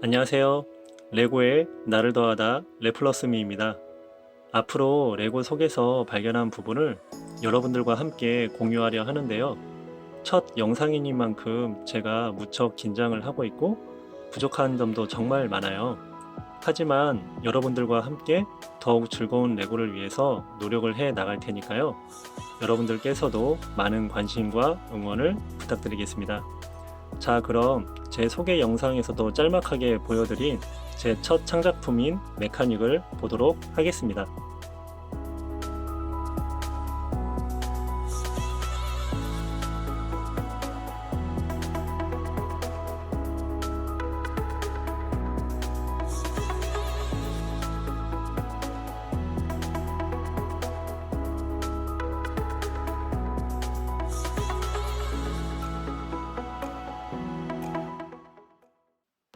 안녕하세요. 레고의 나를 더하다 레플러스미입니다. 앞으로 레고 속에서 발견한 부분을 여러분들과 함께 공유하려 하는데요. 첫 영상이니만큼 제가 무척 긴장을 하고 있고 부족한 점도 정말 많아요. 하지만 여러분들과 함께 더욱 즐거운 레고를 위해서 노력을 해 나갈 테니까요. 여러분들께서도 많은 관심과 응원을 부탁드리겠습니다. 자, 그럼 제 소개 영상에서도 짤막하게 보여드린 제 첫 창작품인 메카닉을 보도록 하겠습니다.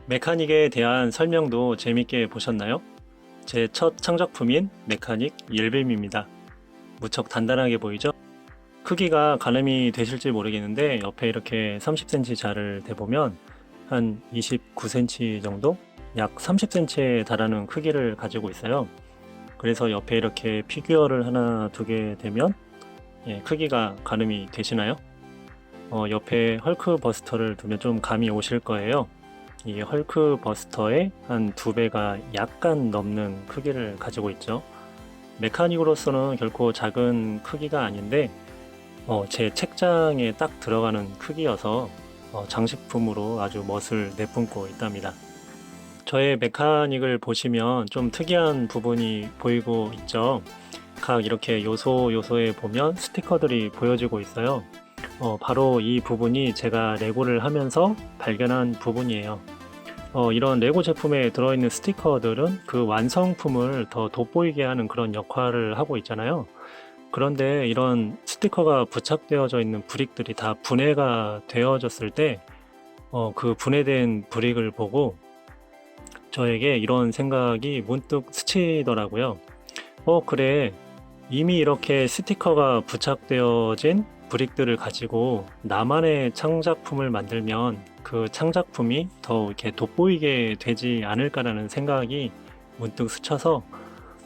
메카닉에 대한 설명도 재밌게 보셨나요? 제 첫 창작품인 메카닉 옐빔입니다. 무척 단단하게 보이죠? 크기가 가늠이 되실지 모르겠는데 옆에 이렇게 30cm 자를 대보면 한 29cm 정도? 약 30cm에 달하는 크기를 가지고 있어요. 그래서 옆에 이렇게 피규어를 하나 두게 되면 크기가 가늠이 되시나요? 옆에 헐크 버스터를 두면 좀 감이 오실 거예요. 이 헐크 버스터의 한 2배가 약간 넘는 크기를 가지고 있죠. 메카닉으로서는 결코 작은 크기가 아닌데 제 책장에 딱 들어가는 크기여서 장식품으로 아주 멋을 내뿜고 있답니다. 저의 메카닉을 보시면 좀 특이한 부분이 보이고 있죠. 각 이렇게 요소에 보면 스티커들이 보여지고 있어요. 바로 이 부분이 제가 레고를 하면서 발견한 부분이에요. 이런 레고 제품에 들어있는 스티커들은 그 완성품을 더 돋보이게 하는 그런 역할을 하고 있잖아요. 그런데 이런 스티커가 부착되어져 있는 브릭들이 다 분해가 되어졌을 때, 그 분해된 브릭을 보고 저에게 이런 생각이 문득 스치더라고요. 그래. 이미 이렇게 스티커가 부착되어진 브릭들을 가지고 나만의 창작품을 만들면 그 창작품이 더 이렇게 돋보이게 되지 않을까라는 생각이 문득 스쳐서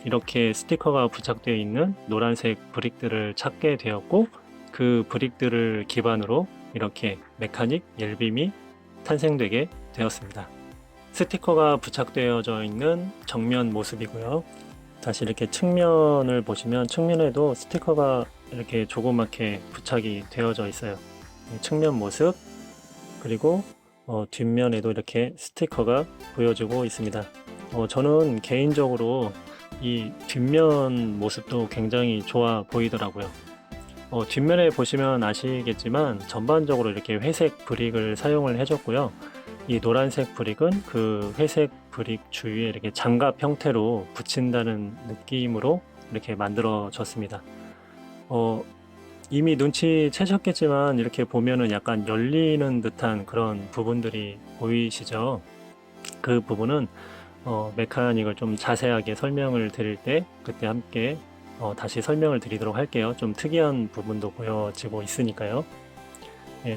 이렇게 스티커가 부착되어 있는 노란색 브릭들을 찾게 되었고, 그 브릭들을 기반으로 이렇게 메카닉 옐빔이 탄생되게 되었습니다. 스티커가 부착되어져 있는 정면 모습이고요. 다시 이렇게 측면을 보시면 측면에도 스티커가 이렇게 조그맣게 부착이 되어져 있어요. 측면 모습, 그리고 뒷면에도 이렇게 스티커가 보여지고 있습니다. 저는 개인적으로 이 뒷면 모습도 굉장히 좋아 보이더라고요. 뒷면에 보시면 아시겠지만 전반적으로 이렇게 회색 브릭을 사용을 해줬고요. 이 노란색 브릭은 그 회색 브릭 주위에 이렇게 장갑 형태로 붙인다는 느낌으로 이렇게 만들어졌습니다. 이미 눈치채셨겠지만 이렇게 보면은 약간 열리는 듯한 그런 부분들이 보이시죠? 그 부분은 메카닉을 좀 자세하게 설명을 드릴 때 그때 함께 다시 설명을 드리도록 할게요. 좀 특이한 부분도 보여지고 있으니까요.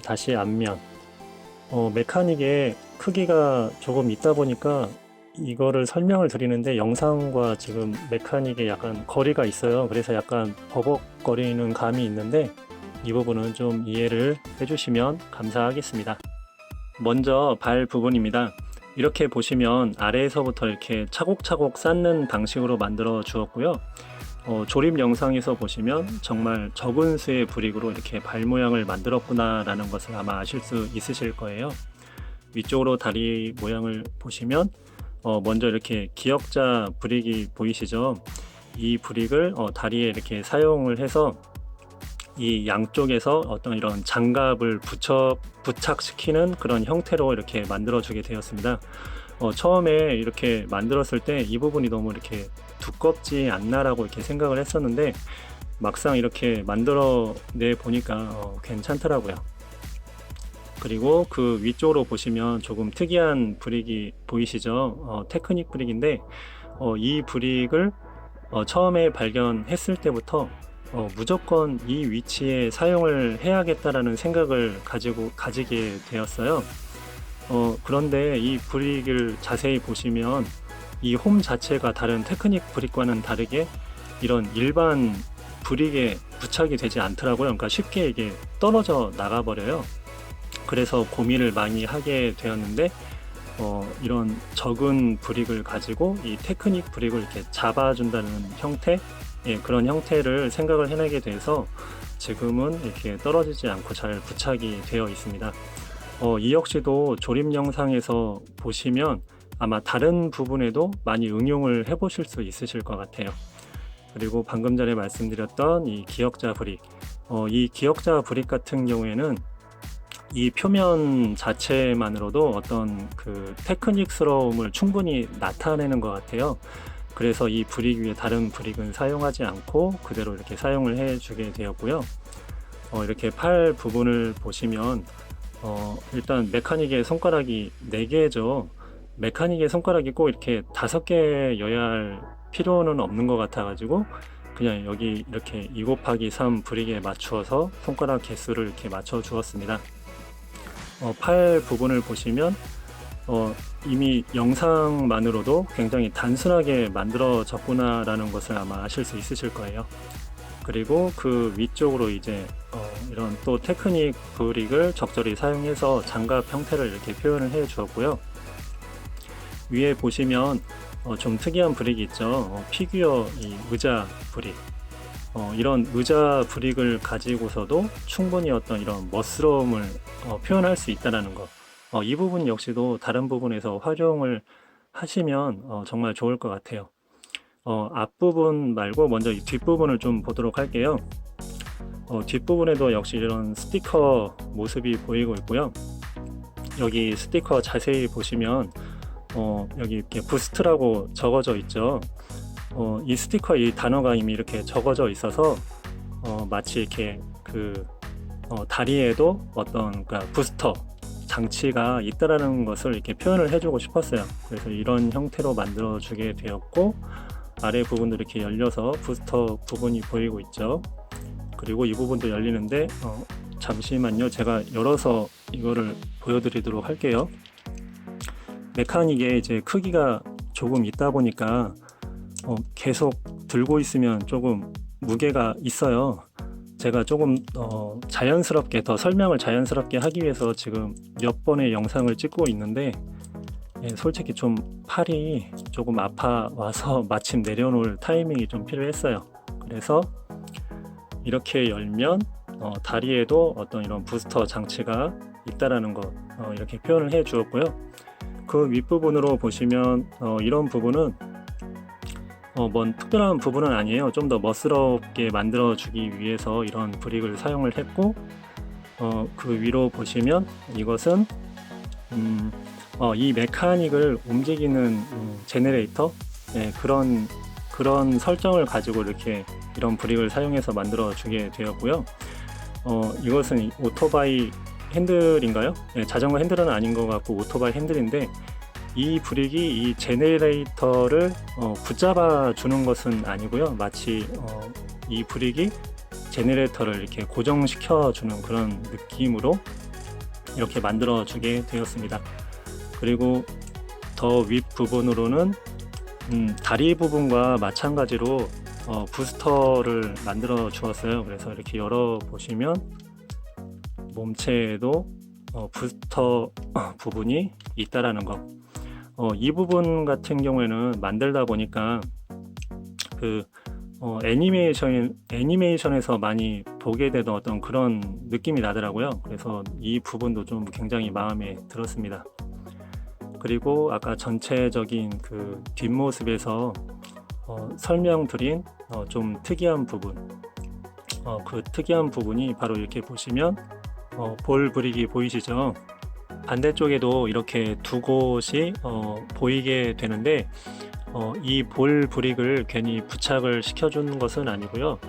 다시 앞면. 메카닉의 크기가 조금 있다 보니까 이거를 설명을 드리는데 영상과 지금 메카닉에 약간 거리가 있어요. 그래서 약간 버벅거리는 감이 있는데 이 부분은 좀 이해를 해주시면 감사하겠습니다. 먼저 발 부분입니다. 이렇게 보시면 아래에서부터 이렇게 차곡차곡 쌓는 방식으로 만들어 주었고요. 조립 영상에서 보시면 정말 적은 수의 브릭으로 이렇게 발 모양을 만들었구나 라는 것을 아마 아실 수 있으실 거예요. 위쪽으로 다리 모양을 보시면 먼저 이렇게 기역자 브릭이 보이시죠? 이 브릭을 다리에 이렇게 사용을 해서 이 양쪽에서 어떤 이런 장갑을 부착시키는 그런 형태로 이렇게 만들어 주게 되었습니다. 처음에 이렇게 만들었을 때 이 부분이 너무 이렇게 두껍지 않나라고 이렇게 생각을 했었는데 막상 이렇게 만들어 내 보니까 괜찮더라고요. 그리고 그 위쪽으로 보시면 조금 특이한 브릭이 보이시죠? 테크닉 브릭인데 이 브릭을 처음에 발견했을 때부터 무조건 이 위치에 사용을 해야겠다라는 생각을 가지게 되었어요. 그런데 이 브릭을 자세히 보시면 이 홈 자체가 다른 테크닉 브릭과는 다르게 이런 일반 브릭에 부착이 되지 않더라고요. 그러니까 쉽게 이게 떨어져 나가 버려요. 그래서 고민을 많이 하게 되었는데 이런 적은 브릭을 가지고 이 테크닉 브릭을 이렇게 잡아준다는 형태, 그런 형태를 생각을 해내게 돼서 지금은 이렇게 떨어지지 않고 잘 부착이 되어 있습니다. 이 역시도 조립 영상에서 보시면 아마 다른 부분에도 많이 응용을 해 보실 수 있으실 것 같아요. 그리고 방금 전에 말씀드렸던 이 기역자 브릭, 이 기역자 브릭 같은 경우에는 이 표면 자체만으로도 어떤 그 테크닉스러움을 충분히 나타내는 것 같아요. 그래서 이 브릭 위에 다른 브릭은 사용하지 않고 그대로 이렇게 사용을 해 주게 되었고요. 이렇게 팔 부분을 보시면 일단 메카닉의 손가락이 4개죠. 메카닉의 손가락이 꼭 이렇게 5개여야 할 필요는 없는 것 같아 가지고 그냥 여기 이렇게 2 곱하기 3 브릭에 맞추어서 손가락 개수를 이렇게 맞춰 주었습니다. 팔 부분을 보시면 이미 영상만으로도 굉장히 단순하게 만들어졌구나 라는 것을 아마 아실 수 있으실 거예요. 그리고 그 위쪽으로 이제 이런 또 테크닉 브릭을 적절히 사용해서 장갑 형태를 이렇게 표현을 해 주었고요. 위에 보시면 좀 특이한 브릭이 있죠. 피규어 이 의자 브릭, 이런 의자 브릭을 가지고서도 충분히 어떤 이런 멋스러움을 표현할 수 있다는 것, 이 부분 역시도 다른 부분에서 활용을 하시면 정말 좋을 것 같아요. 앞부분 말고 먼저 이 뒷부분을 좀 보도록 할게요. 뒷부분에도 역시 이런 스티커 모습이 보이고 있고요. 여기 스티커 자세히 보시면 여기 이렇게 부스트라고 적어져 있죠. 이 스티커 이 단어가 이미 이렇게 적어져 있어서 마치 이렇게 그 다리에도 어떤 그러니까 부스터 장치가 있다라는 것을 이렇게 표현을 해주고 싶었어요. 그래서 이런 형태로 만들어 주게 되었고, 아래 부분도 이렇게 열려서 부스터 부분이 보이고 있죠. 그리고 이 부분도 열리는데 잠시만요, 제가 열어서 이거를 보여드리도록 할게요. 메카닉에 이제 크기가 조금 있다 보니까 계속 들고 있으면 조금 무게가 있어요. 제가 조금 자연스럽게 더 설명을 자연스럽게 하기 위해서 지금 몇 번의 영상을 찍고 있는데 솔직히 좀 팔이 조금 아파와서 마침 내려놓을 타이밍이 좀 필요했어요. 그래서 이렇게 열면 다리에도 어떤 이런 부스터 장치가 있다라는 거 이렇게 표현을 해 주었고요. 그 윗부분으로 보시면 이런 부분은 뭔 특별한 부분은 아니에요. 좀 더 멋스럽게 만들어 주기 위해서 이런 브릭을 사용을 했고, 그 위로 보시면 이것은 이 메카닉을 움직이는 제네레이터, 그런 설정을 가지고 이렇게 이런 브릭을 사용해서 만들어 주게 되었고요. 이것은 오토바이 핸들인가요? 자전거 핸들은 아닌 것 같고 오토바이 핸들인데, 이 브릭이 이 제네레이터를 붙잡아 주는 것은 아니고요. 마치 이 브릭이 제네레이터를 이렇게 고정시켜 주는 그런 느낌으로 이렇게 만들어 주게 되었습니다. 그리고 더 윗부분으로는 다리 부분과 마찬가지로 부스터를 만들어 주었어요. 그래서 이렇게 열어 보시면 몸체에도 부스터 부분이 있다라는 거. 이 부분 같은 경우에는 만들다 보니까 그 애니메이션에서 많이 보게 되던 어떤 그런 느낌이 나더라고요. 그래서 이 부분도 좀 굉장히 마음에 들었습니다. 그리고 아까 전체적인 그 뒷모습에서 설명드린 좀 특이한 부분, 그 특이한 부분이 바로 이렇게 보시면 볼 브릭이 보이시죠? 반대쪽에도 이렇게 두 곳이 보이게 되는데, 이 볼 브릭을 괜히 부착을 시켜주는 것은 아니고요.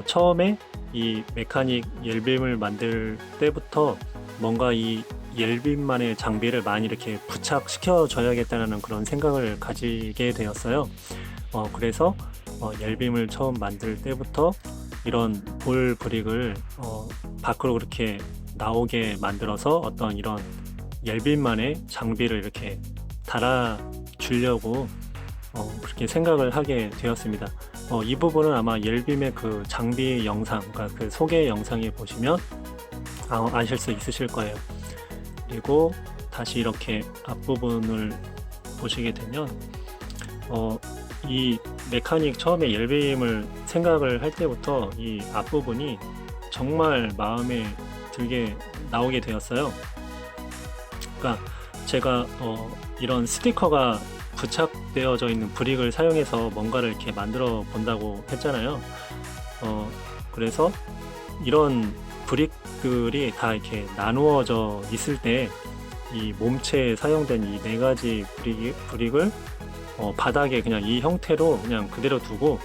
처음에 이 메카닉 옐빔을 만들 때부터 뭔가 이 옐빔만의 장비를 많이 이렇게 부착시켜 줘야겠다는 그런 생각을 가지게 되었어요. 그래서 옐빔을 처음 만들 때부터 이런 볼 브릭을 밖으로 그렇게 나오게 만들어서 어떤 이런 옐빈만의 장비를 이렇게 달아주려고 그렇게 생각을 하게 되었습니다. 이 부분은 아마 옐빔의 그 장비 영상, 그러니까 그 소개 영상에 보시면 아실 수 있으실 거예요. 그리고 다시 이렇게 앞부분을 보시게 되면 이 메카닉 처음에 옐빔을 생각을 할 때부터 이 앞부분이 정말 마음에 들게 나오게 되었어요. 그러니까 제가 이런 스티커가 부착되어져 있는 브릭을 사용해서 뭔가를 이렇게 만들어 본다고 했잖아요. 그래서 이런 브릭들이 다 이렇게 나누어져 있을 때 이 몸체에 사용된 이 네 가지 브릭을 바닥에 그냥 이 형태로 그냥 그대로 두고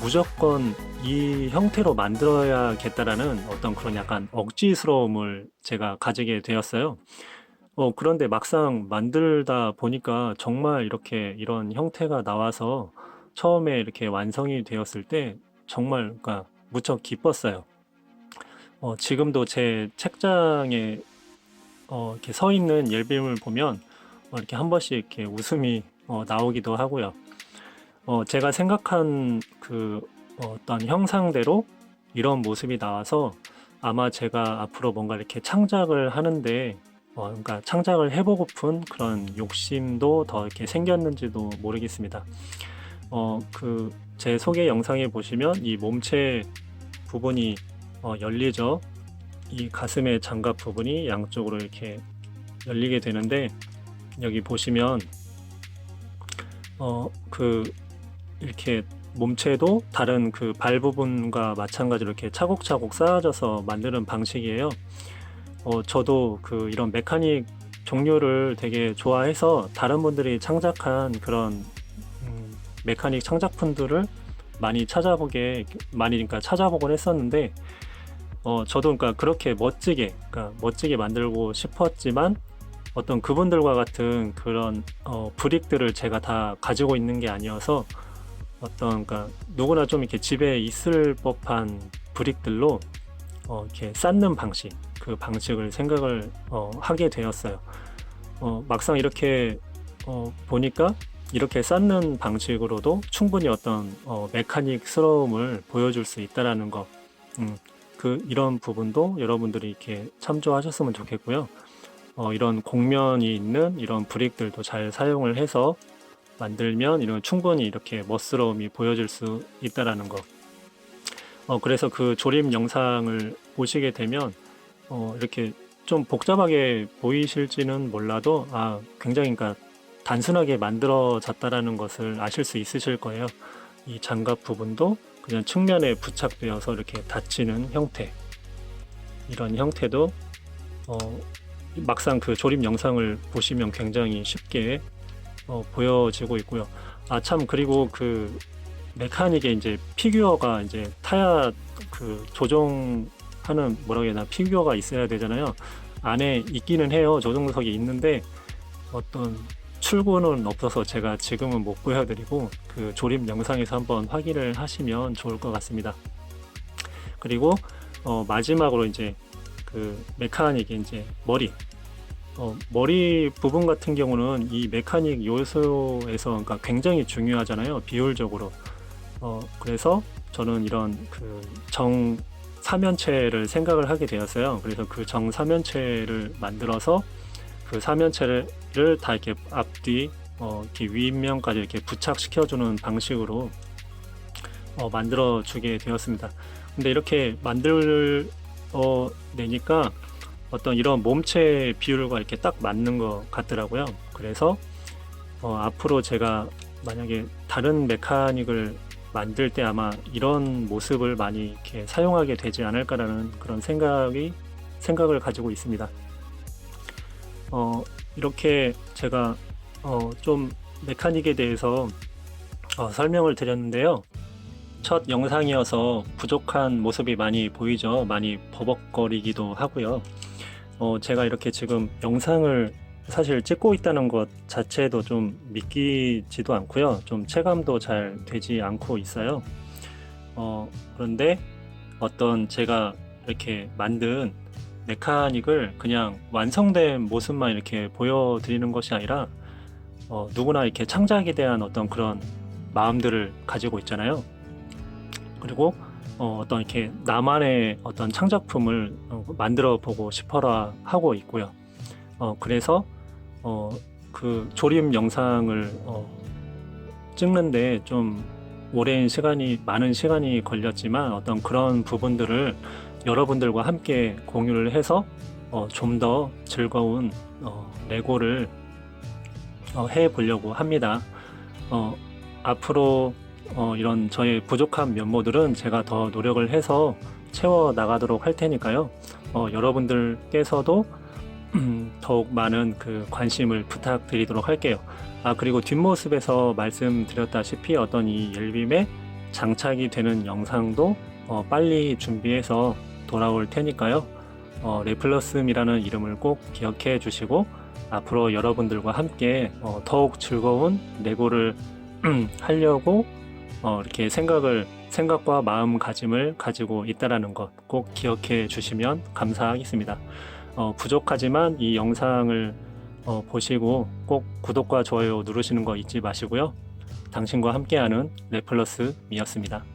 무조건 이 형태로 만들어야겠다라는 어떤 그런 약간 억지스러움을 제가 가지게 되었어요. 그런데 막상 만들다 보니까 정말 이렇게 이런 형태가 나와서 처음에 이렇게 완성이 되었을 때 정말 그러니까 무척 기뻤어요. 지금도 제 책장에 이렇게 서 있는 옐빔을 보면 이렇게 한 번씩 이렇게 웃음이 나오기도 하고요. 제가 생각한 그 어떤 형상대로 이런 모습이 나와서 아마 제가 앞으로 뭔가 이렇게 창작을 하는데 그러니까 창작을 해보고픈 그런 욕심도 더 이렇게 생겼는지도 모르겠습니다. 그 제 소개 영상에 보시면 이 몸체 부분이 열리죠. 이 가슴의 장갑 부분이 양쪽으로 이렇게 열리게 되는데 여기 보시면 그 이렇게 몸체도 다른 그 발 부분과 마찬가지로 이렇게 차곡차곡 쌓아져서 만드는 방식이에요. 저도 그 이런 메카닉 종류를 되게 좋아해서 다른 분들이 창작한 그런 메카닉 창작품들을 많이 그러니까 찾아보곤 했었는데 저도 그러니까 그렇게 멋지게 만들고 싶었지만 어떤 그분들과 같은 그런 브릭들을 제가 다 가지고 있는 게 아니어서 그러니까 누구나 좀 이렇게 집에 있을 법한 브릭들로 이렇게 쌓는 방식, 그 방식을 생각을 하게 되었어요. 막상 이렇게 보니까 이렇게 쌓는 방식으로도 충분히 어떤 메카닉스러움을 보여줄 수 있다라는 거, 이런 부분도 여러분들이 이렇게 참조하셨으면 좋겠고요. 이런 곡면이 있는 이런 브릭들도 잘 사용을 해서 만들면 이런 충분히 이렇게 멋스러움이 보여질 수 있다라는 거. 그래서 그 조립 영상을 보시게 되면 이렇게 좀 복잡하게 보이실지는 몰라도 굉장히 그러니까 단순하게 만들어졌다라는 것을 아실 수 있으실 거예요. 이 장갑 부분도 그냥 측면에 부착되어서 이렇게 닫히는 형태, 이런 형태도 막상 그 조립 영상을 보시면 굉장히 쉽게 보여지고 있고요. 참 그리고 그 메카닉에 이제 피규어가 이제 타야 그 조종하는 뭐라고 해야 되나 피규어가 있어야 되잖아요. 안에 있기는 해요. 조종석이 있는데 어떤 출구는 없어서 제가 지금은 못 보여드리고 그 조립 영상에서 한번 확인을 하시면 좋을 것 같습니다. 그리고 마지막으로 이제 그 메카닉의 이제 머리 부분 같은 경우는 이 메카닉 요소에서 그러니까 굉장히 중요하잖아요. 비율적으로. 그래서 저는 이런 그 정사면체를 생각을 하게 되었어요. 그래서 그 정사면체를 만들어서 그 사면체를 다 이렇게 앞뒤 이렇게 윗면까지 이렇게 부착시켜주는 방식으로 만들어 주게 되었습니다. 근데 이렇게 내니까 어떤 이런 몸체 비율과 이렇게 딱 맞는 것 같더라고요. 그래서 앞으로 제가 만약에 다른 메카닉을 만들 때 아마 이런 모습을 많이 이렇게 사용하게 되지 않을까라는 그런 생각을 가지고 있습니다. 이렇게 제가 좀 메카닉에 대해서 설명을 드렸는데요. 첫 영상이어서 부족한 모습이 많이 보이죠. 많이 버벅거리기도 하고요. 제가 이렇게 지금 영상을 사실 찍고 있다는 것 자체도 좀 믿기지도 않고요. 좀 체감도 잘 되지 않고 있어요. 그런데 어떤 제가 이렇게 만든 메카닉을 그냥 완성된 모습만 이렇게 보여드리는 것이 아니라 누구나 이렇게 창작에 대한 어떤 그런 마음들을 가지고 있잖아요. 그리고 어떤 이렇게 나만의 어떤 창작품을 만들어 보고 싶어라 하고 있고요. 그래서 그 조립 영상을 찍는데 좀 많은 시간이 걸렸지만 어떤 그런 부분들을 여러분들과 함께 공유를 해서 좀 더 즐거운 레고를 해 보려고 합니다. 앞으로 이런 저의 부족한 면모들은 제가 더 노력을 해서 채워 나가도록 할 테니까요. 여러분들께서도 더욱 많은 그 관심을 부탁드리도록 할게요. 그리고 뒷모습에서 말씀드렸다시피 어떤 이 옐빔에 장착이 되는 영상도 빨리 준비해서 돌아올 테니까요. 레플러스미라는 이름을 꼭 기억해 주시고 앞으로 여러분들과 함께 더욱 즐거운 레고를 하려고 이렇게 생각과 마음가짐을 가지고 있다라는 것 꼭 기억해 주시면 감사하겠습니다. 부족하지만 이 영상을 보시고 꼭 구독과 좋아요 누르시는 거 잊지 마시고요. 당신과 함께하는 레플러스미였습니다.